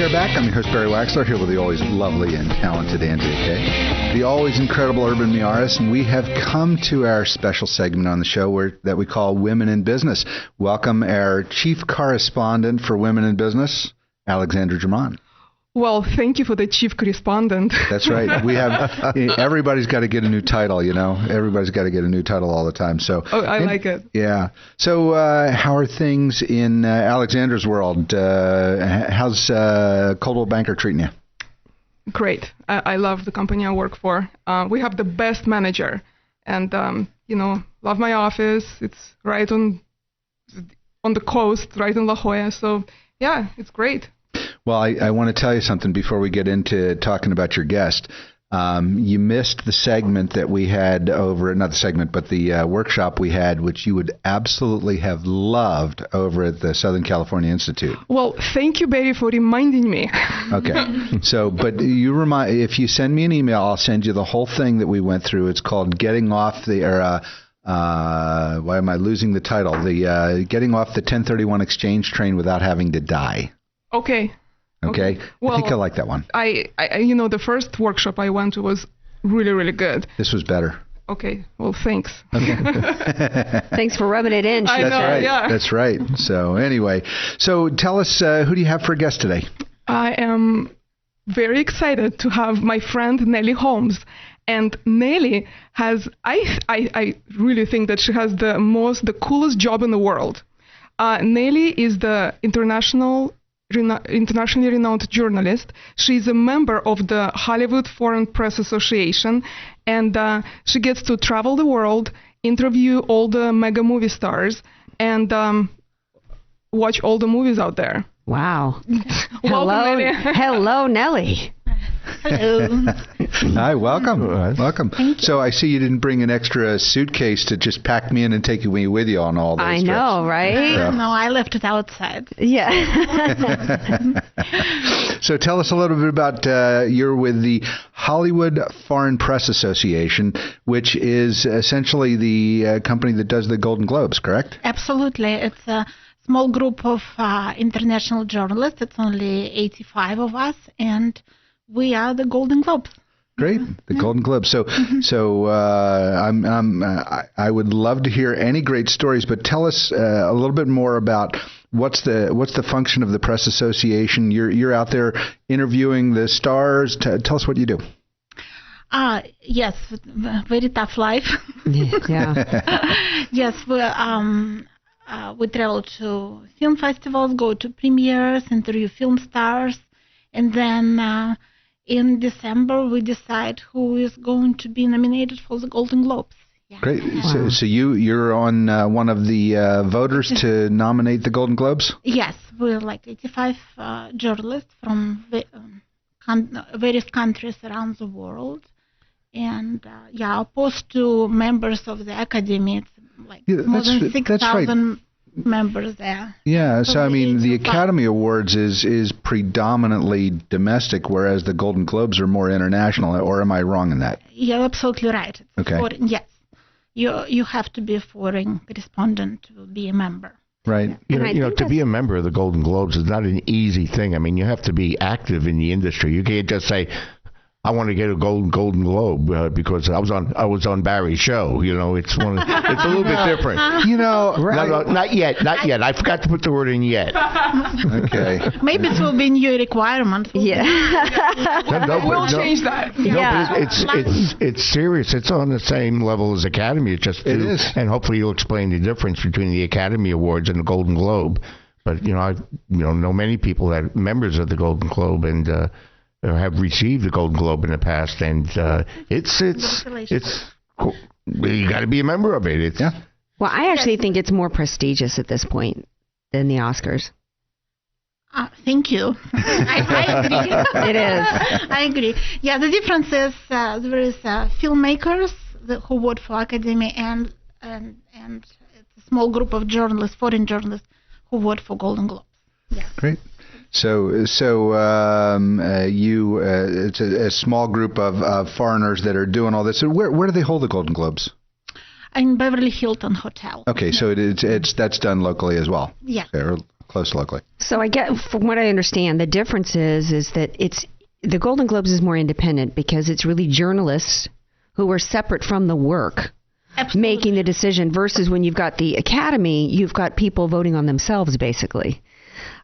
are back. I'm your host, Barry Waxler, here with the always lovely and talented Andrea Kay, the always incredible Urban Miaris, and we have come to our special segment on the show that we call Women in Business. Welcome our chief correspondent for Women in Business, Alexandra German. Well, thank you for the chief correspondent. That's right. We have everybody's got to get a new title, you know. Everybody's got to get a new title all the time. So I like it. Yeah. So how are things in Alexandra's world? How's Coldwell Banker treating you? Great. I love the company I work for. We have the best manager, and love my office. It's right on the coast, right in La Jolla. So yeah, it's great. Well, I want to tell you something before we get into talking about your guest. You missed the segment that we had over, not the segment, but the workshop we had, which you would absolutely have loved over at the Southern California Institute. Well, thank you, Barry, for reminding me. Okay. So, but if you send me an email, I'll send you the whole thing that we went through. It's called Getting Off the, why am I losing the title? The Getting Off the 1031 Exchange Train Without Having to Die. Okay. Well, I think I like that one. The first workshop I went to was really, really good. This was better. Okay. Well, thanks. Okay. Thanks for rubbing it in. I know, right. Yeah. That's right. So anyway, tell us, who do you have for a guest today? I am very excited to have my friend Nellee Holmes. And Nellee has, I really think that she has the coolest job in the world. Nellee is the internationally renowned journalist. She's a member of the Hollywood Foreign Press Association, and she gets to travel the world, interview all the mega movie stars, and watch all the movies out there. Wow. Hello, Nellee. Hello. Hi, welcome. Welcome. So I see you didn't bring an extra suitcase to just pack me in and take me with you on all those trips. I know, right? No, I left it outside. Yeah. So tell us a little bit about, you're with the Hollywood Foreign Press Association, which is essentially the company that does the Golden Globes, correct? Absolutely. It's a small group of international journalists. It's only 85 of us, and we are the Golden Globes. Great, the Golden Globes. So, I would love to hear any great stories, but tell us a little bit more about what's the function of the press association. You're out there interviewing the stars. Tell us what you do. Yes, very tough life. Yeah. Yes, we travel to film festivals, go to premieres, interview film stars, and then in December we decide who is going to be nominated for the Golden Globes. Yeah. Great. So you're on one of the voters to nominate the Golden Globes? Yes, we're like 85 journalists from various countries around the world. And opposed to members of the Academy, it's like more than 6,000 members there. Yeah, so I mean, the Academy Awards is predominantly domestic, whereas the Golden Globes are more international, or am I wrong in that? You're absolutely right. Okay. Yes. You have to be a foreign correspondent to be a member. Right. Yeah. To be a member of the Golden Globes is not an easy thing. I mean, you have to be active in the industry. You can't just say, I want to get a Golden Globe because I was on Barry's show. It's a little bit different. Right. No, not yet. I forgot to put the word in yet. Okay. Maybe it will be a new requirement. Yeah. We'll change that. Yeah. It's serious. It's on the same level as Academy. It is. And hopefully you'll explain the difference between the Academy Awards and the Golden Globe. But I know many people that are members of the Golden Globe and have received the Golden Globe in the past, and it's cool. You got to be a member of it. Well, I actually think it's more prestigious at this point than the Oscars. Thank you. I agree. It is. I agree. Yeah, the difference is there is filmmakers who vote for Academy, and it's a small group of journalists, foreign journalists, who vote for Golden Globes. Yes. Great. So it's a small group of foreigners that are doing all this. So where do they hold the Golden Globes? In Beverly Hilton Hotel. Okay, so that's done locally as well. Yeah. close locally. So I get, from what I understand, the difference is that the Golden Globes is more independent because it's really journalists who are separate from the work. Absolutely. Making the decision, versus when you've got the Academy, you've got people voting on themselves, basically.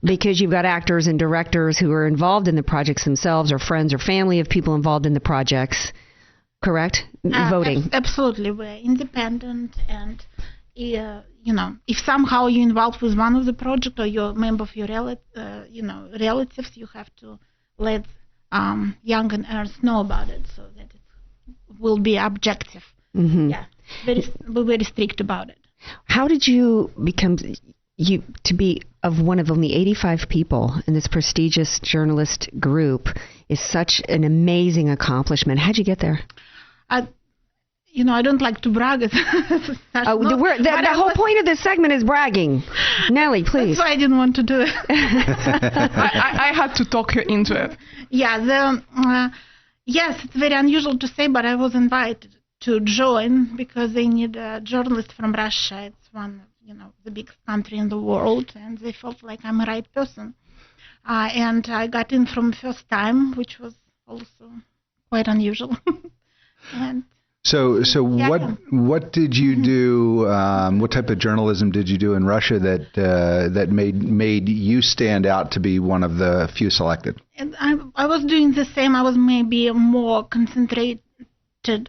Because you've got actors and directors who are involved in the projects themselves, or friends or family of people involved in the projects, correct? Voting. Absolutely. We're independent, and if somehow you're involved with one of the project, or you're a member of your relatives, you have to let young and heirs know about it so that it will be objective. Mm-hmm. Yeah. We're very strict about it. How did you become to be of one of only 85 people in this prestigious journalist group is such an amazing accomplishment? How'd you get there? I don't like to brag. The whole point of this segment is bragging. Nellie, please. That's why I didn't want to do it. I had to talk her into it. Yeah. Yes, it's very unusual to say, but I was invited to join because they need a journalist from Russia. It's one of the biggest country in the world, and they felt like I'm a right person. And I got in from first time, which was also quite unusual. And So what did you do? What type of journalism did you do in Russia that made you stand out to be one of the few selected? And I was doing the same. I was maybe more concentrated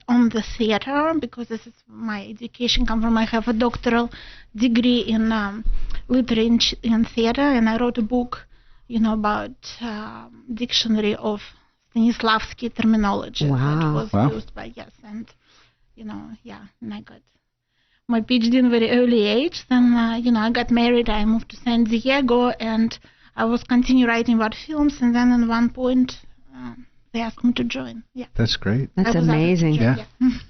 on the theater because this is my education come from. I have a doctoral degree in literature in theater, and I wrote a book, about dictionary of Stanislavski terminology that was used by and and I got my PhD in a very early age. Then I got married. I moved to San Diego, and I was continue writing about films. And then at one point, they asked me to join. Yeah, that's great. That's amazing. Yeah.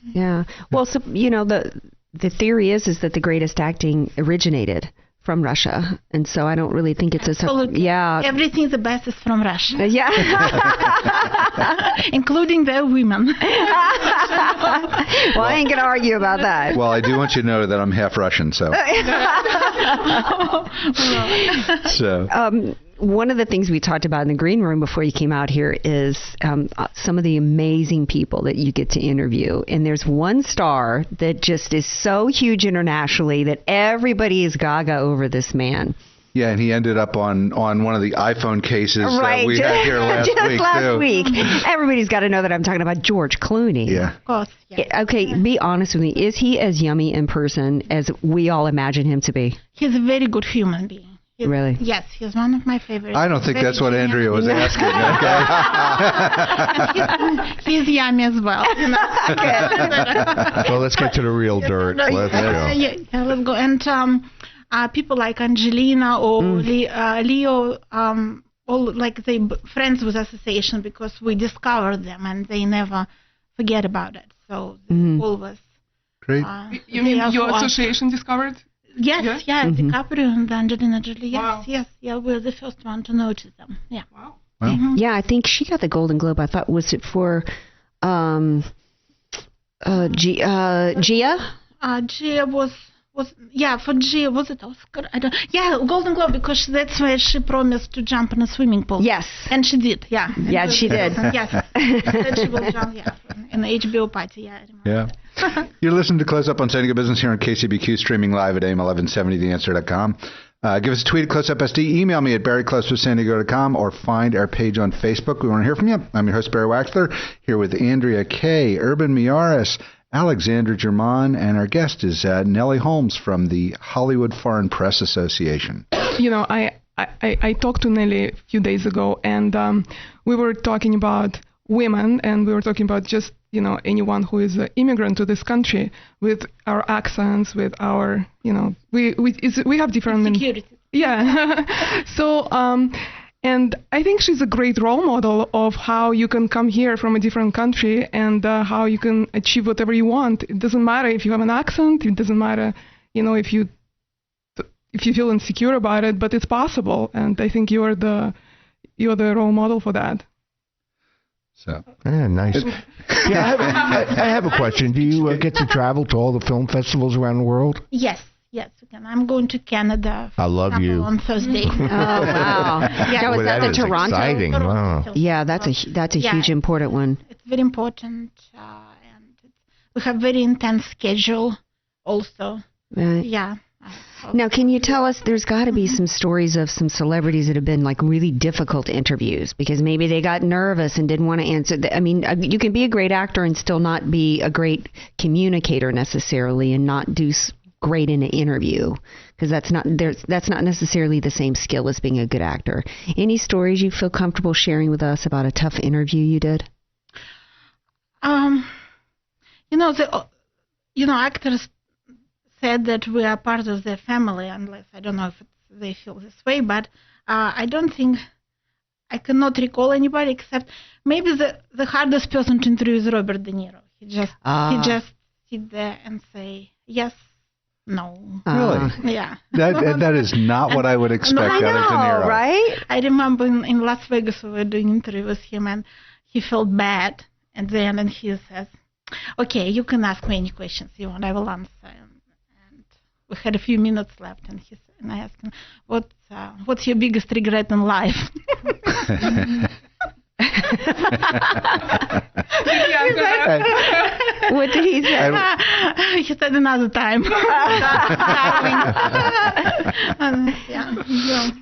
Yeah. Well, so the theory is that the greatest acting originated from Russia, and so I don't really think it's everything the best is from Russia. Yeah. Including the women. Well, I ain't gonna argue about that. Well, I do want you to know that I'm half Russian, so. One of the things we talked about in the green room before you came out here is some of the amazing people that you get to interview. And there's one star that just is so huge internationally that everybody is gaga over this man. Yeah, and he ended up on one of the iPhone cases that we had here last week. Everybody's got to know that I'm talking about George Clooney. Yeah. Of course. Yeah. Okay, be honest with me. Is he as yummy in person as we all imagine him to be? He's a very good human being. Really? Yes, he's one of my favorites. I don't think that's what Andrea was asking. Okay? He's yummy as well. Well, let's get to the real dirt. Let's go. Yeah, let's go. And people like Angelina or Leo, all like they friends with association because we discovered them and they never forget about it. So always. Great. You mean your association discovered? Yes, DiCaprio and Angelina Jolie. Yes, we're the first one to notice them. Yeah. Wow. Yeah, I think she got the Golden Globe. I thought, was it for Gia? Gia was for Gia, was it Oscar? I don't. Yeah, Golden Globe, because that's where she promised to jump in a swimming pool. Yes. And she did. Yeah. Yeah, she did. Yes. Said she will jump. Yeah, in the HBO party. Yeah. I remember. Yeah. You're listening to Close Up on San Diego Business here on KCBQ, streaming live at AM1170theanswer.com. Give us a tweet at CloseUpSD. Email me at barryclosewithsandiego.com or find our page on Facebook. We want to hear from you. I'm your host, Barry Waxler, here with Andrea Kay, Urban Miyares, Alexandra German, and our guest is Nellee Holmes from the Hollywood Foreign Press Association. I talked to Nellee a few days ago, and we were talking about women, and we were talking about just, anyone who is an immigrant to this country with our accents, with our, we have different... Security. Yeah. So, and I think she's a great role model of how you can come here from a different country and how you can achieve whatever you want. It doesn't matter if you have an accent. It doesn't matter, if you feel insecure about it, but it's possible. And I think you're the role model for that. So nice. Yeah, I have a question. Do you get to travel to all the film festivals around the world? Yes. Yes, we can. I'm going to Canada. I love you. On Thursday. Oh wow! Yeah, was that the is Toronto? exciting. Wow. Yeah, that's a huge important one. It's very important, and we have very intense schedule also. Right. Yeah. Now, can you tell us, there's got to be some stories of some celebrities that have been like really difficult interviews because maybe they got nervous and didn't want to answer. I mean, you can be a great actor and still not be a great communicator necessarily and not do great in an interview because that's not necessarily the same skill as being a good actor. Any stories you feel comfortable sharing with us about a tough interview you did? Actors said that we are part of their family, unless I don't know if they feel this way, but I don't think I cannot recall anybody except maybe the hardest person to interview is Robert De Niro. He just sit there and say yes, no. Really? Yeah. That is not what I would expect out of De Niro. Right? I remember in Las Vegas we were doing an interview with him and he felt bad at the end and he says, "Okay, you can ask me any questions you want, I will answer." We had a few minutes left, and I asked him, "What's your biggest regret in life?" What did he say? He said another time.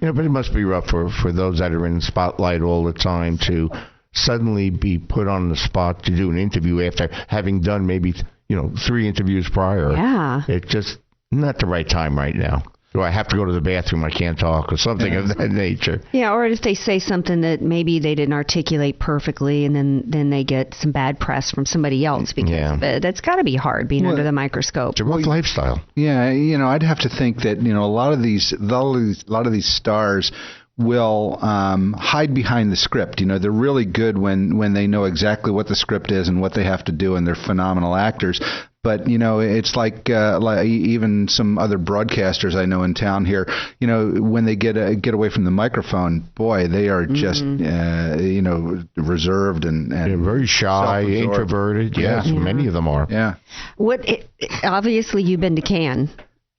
But it must be rough for those that are in the spotlight all the time to suddenly be put on the spot to do an interview after having done maybe 3 interviews prior. Yeah. It just not the right time right now. Do I have to go to the bathroom? I can't talk or something of that nature. Yeah, or if they say something that maybe they didn't articulate perfectly and then they get some bad press from somebody else because that's got to be hard being under the microscope. It's a rough lifestyle. Yeah, I'd have to think that, a lot of these stars will hide behind the script. They're really good when they know exactly what the script is and what they have to do, and they're phenomenal actors. But, it's like even some other broadcasters I know in town here, when they get away from the microphone, boy, they are just, reserved and very shy, introverted. Yes, many of them are. Yeah. Obviously, you've been to Cannes.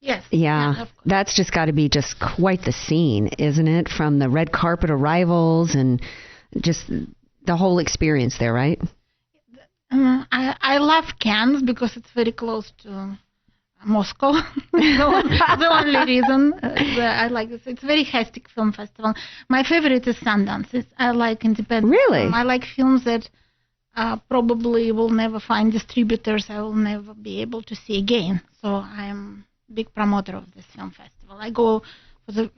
Yes. Yeah, that's just got to be just quite the scene, isn't it? From the red carpet arrivals and just the whole experience there, right? I love Cannes because it's very close to Moscow. The only reason I like this. It's a very hectic film festival. My favorite is Sundance. I like independent. Really? Film. I like films that probably will never find distributors. I will never be able to see again. So I am a big promoter of this film festival. I go for the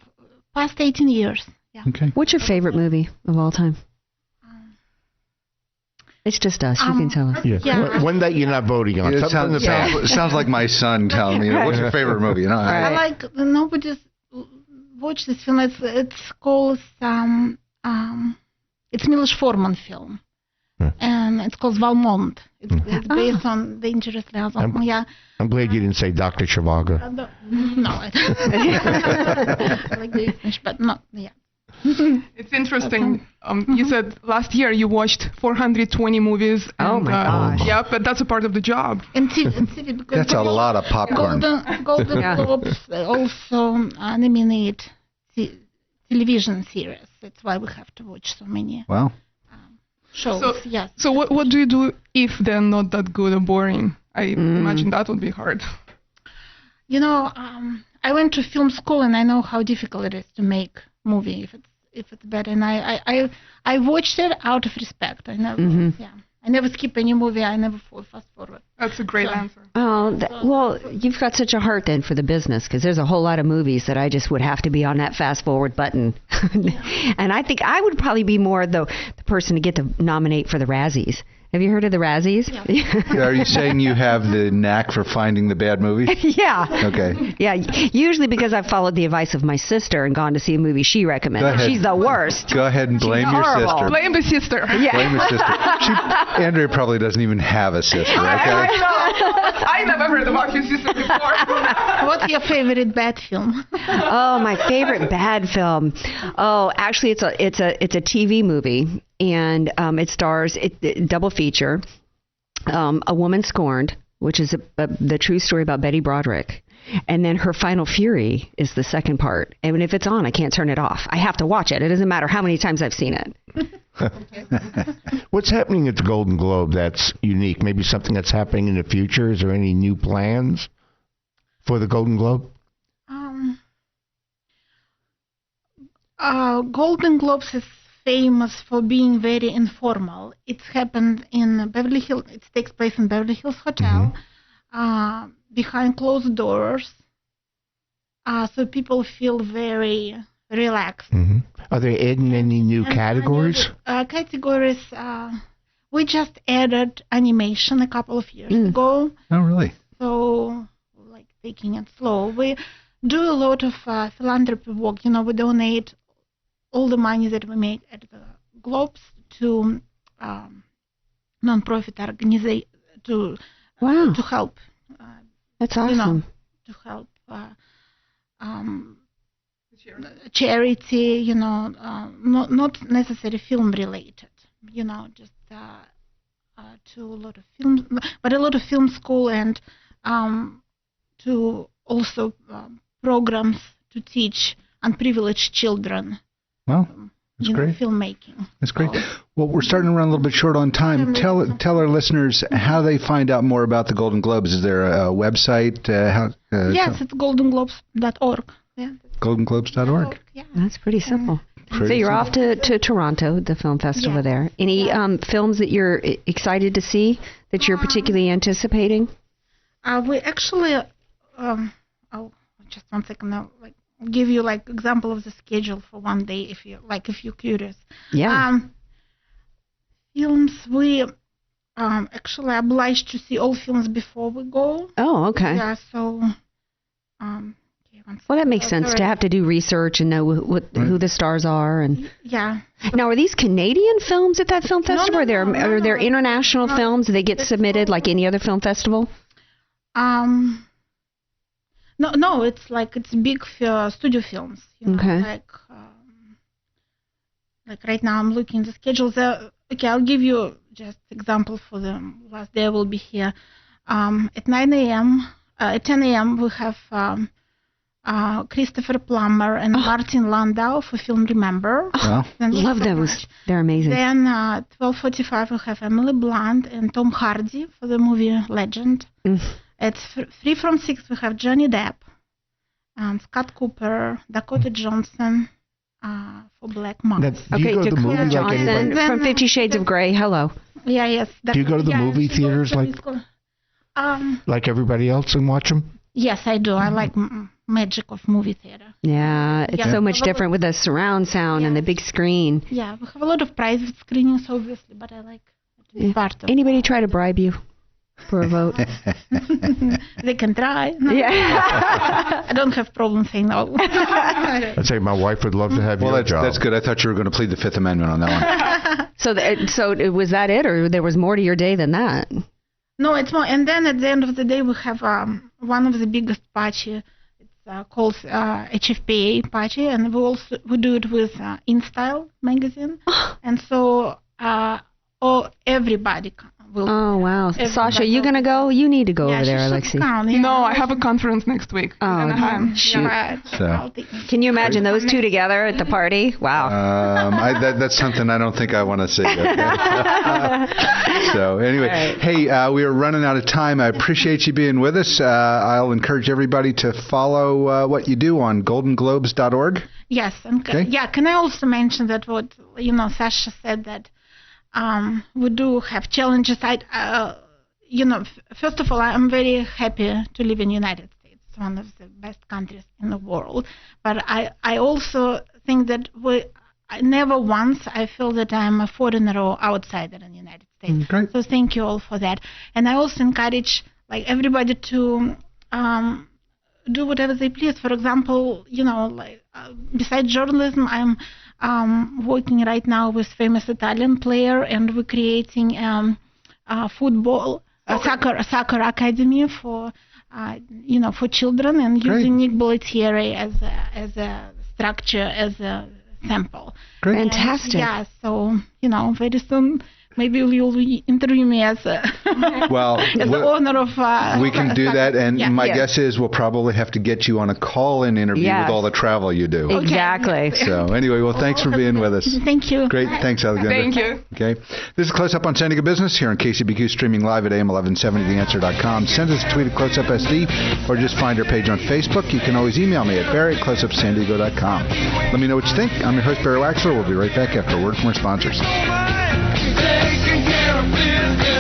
past 18 years. Yeah. Okay. What's your favorite movie of all time? It's just us. You can tell us. Yeah. One that you're not voting on. It sounds like my son telling me, what's your favorite movie? I like, nobody watch this film. It's called, it's Milos Forman film. And it's called Valmont. It's based on Dangerously Alzheimer's. Yeah. I'm glad you didn't say Dr. Zhivago. No. I like the English, but not, yeah. It's interesting. You said last year you watched 420 movies. Oh my gosh! Yeah, but that's a part of the job. And TV because that's a lot of popcorn. Golden Globes also nominate television series. That's why we have to watch so many. Wow. Shows. So what do you do if they're not that good or boring? I imagine that would be hard. I went to film school and I know how difficult it is to make movie if it's bad, and I watched it out of respect. I never skip any movie. I never fast forward. That's a great answer. Oh, well, you've got such a heart then for the business because there's a whole lot of movies that I just would have to be on that fast forward button, and I think I would probably be more the person to get to nominate for the Razzies. Have you heard of the Razzies? Yeah. Are you saying you have the knack for finding the bad movies? Yeah. Okay. Yeah, usually because I've followed the advice of my sister and gone to see a movie she recommended. She's the worst. Go ahead and blame your sister. Blame the sister. Yeah. Blame your sister. Andrea probably doesn't even have a sister. Okay? I never heard about your sister before. What's your favorite bad film? Oh, my favorite bad film. Oh, actually, it's a TV movie. And it stars double feature, A Woman Scorned, which is the true story about Betty Broderick. And then her Final Fury is the second part. And if it's on, I can't turn it off. I have to watch it. It doesn't matter how many times I've seen it. What's happening at the Golden Globe that's unique? Maybe something that's happening in the future? Is there any new plans for the Golden Globe? Golden Globes is famous for being very informal. It's happened in Beverly Hills. It takes place in Beverly Hills Hotel, behind closed doors, so people feel very relaxed. Are they adding any new categories? Categories. We just added animation a couple of years ago. Oh, really? So, like, taking it slow. We do a lot of philanthropy work. You know, we donate all the money that we make at the Globes to non-profit organizations to help. That's awesome. You know, to help charity. You know, not necessarily film related. You know, just to a lot of films, but a lot of film school and to also programs to teach unprivileged children. Well, that's great. Filmmaking. That's great. Well, we're starting to run a little bit short on time. Tell our listeners how they find out more about the Golden Globes. Is there a website? Yes, it's goldenglobes.org. Yeah. Goldenglobes.org. Yeah. That's pretty simple. So you're off to Toronto, the film festival there. Any films that you're excited to see that you're particularly anticipating? We actually, just 1 second now, like give you like example of the schedule for one day if you're curious. Yeah. Films we actually obliged to see all films before we go. Oh, okay. Yeah. So. Well, that makes sense to have to do research and know who the stars are. And yeah. Now, are these Canadian films at that film festival? Are there international films? Do they get submitted like any other film festival? No, it's big studio films. You know, okay. Like right now, I'm looking at the schedules. Okay, I'll give you just example for the last day I will be here. At 9 a.m. At 10 a.m. we have. Christopher Plummer and Martin Landau for film Remember. Love those. They're amazing. Then 12:45 we have Emily Blunt and Tom Hardy for the movie Legend. At 3 from 6 we have Johnny Depp and Scott Cooper, Dakota Johnson for Black Moms. Dakota Johnson from 50 Shades of Grey. Hello. Yeah, yes. Do you go to the movie theaters like everybody else and watch them? Yes, I do. I like magic of movie theater. Yeah, it's so much different with the surround sound and the big screen. Yeah, we have a lot of private screenings, obviously, but I like part of Anybody try to bribe you for a vote? They can try. No. Yeah. I don't have problem saying no. I'd say my wife would love to have your job. That's good. I thought you were going to plead the Fifth Amendment on that one. So was that it, or there was more to your day than that? No, it's more. And then at the end of the day, we have one of the biggest party. It's called HFPA party, and we do it with InStyle magazine, and so everybody will. Oh wow, Sasha, you gonna go? You need to go over there, Alexei. No, I have a conference next week. Oh, shoot. So. Can you imagine those two together at the party? Wow. That's something I don't think I want to see. So anyway, hey, we are running out of time. I appreciate you being with us. I'll encourage everybody to follow what you do on goldenglobes.org. Yes, and can I also mention that what Sasha said that we do have challenges. First of all, I'm very happy to live in the United States. It's one of the best countries in the world. But I also think that never once I feel that I'm a foreigner or outsider in the United States. Great. So thank you all for that. And I also encourage everybody to do whatever they please. For example, besides journalism, I'm working right now with famous Italian player, and we're creating football, soccer academy for for children, and using Nick Bollettieri as a structure, as a sample. Great. Fantastic. Yeah, so very soon maybe you'll interview me as a Well, as the owner of... we can do that, and my guess is we'll probably have to get you on a call-in interview with all the travel you do. Exactly. So anyway, well, thanks for being with us. Thank you. Great. Thanks, Alexandra. Thank you. Okay. This is Close Up on San Diego Business here on KCBQ, streaming live at AM1170theanswer.com. Send us a tweet at Close Up SD, or just find our page on Facebook. You can always email me at barry@closeupsandiego.com. Let me know what you think. I'm your host, Barry Waxler. We'll be right back after a word from our sponsors. Taking care of business.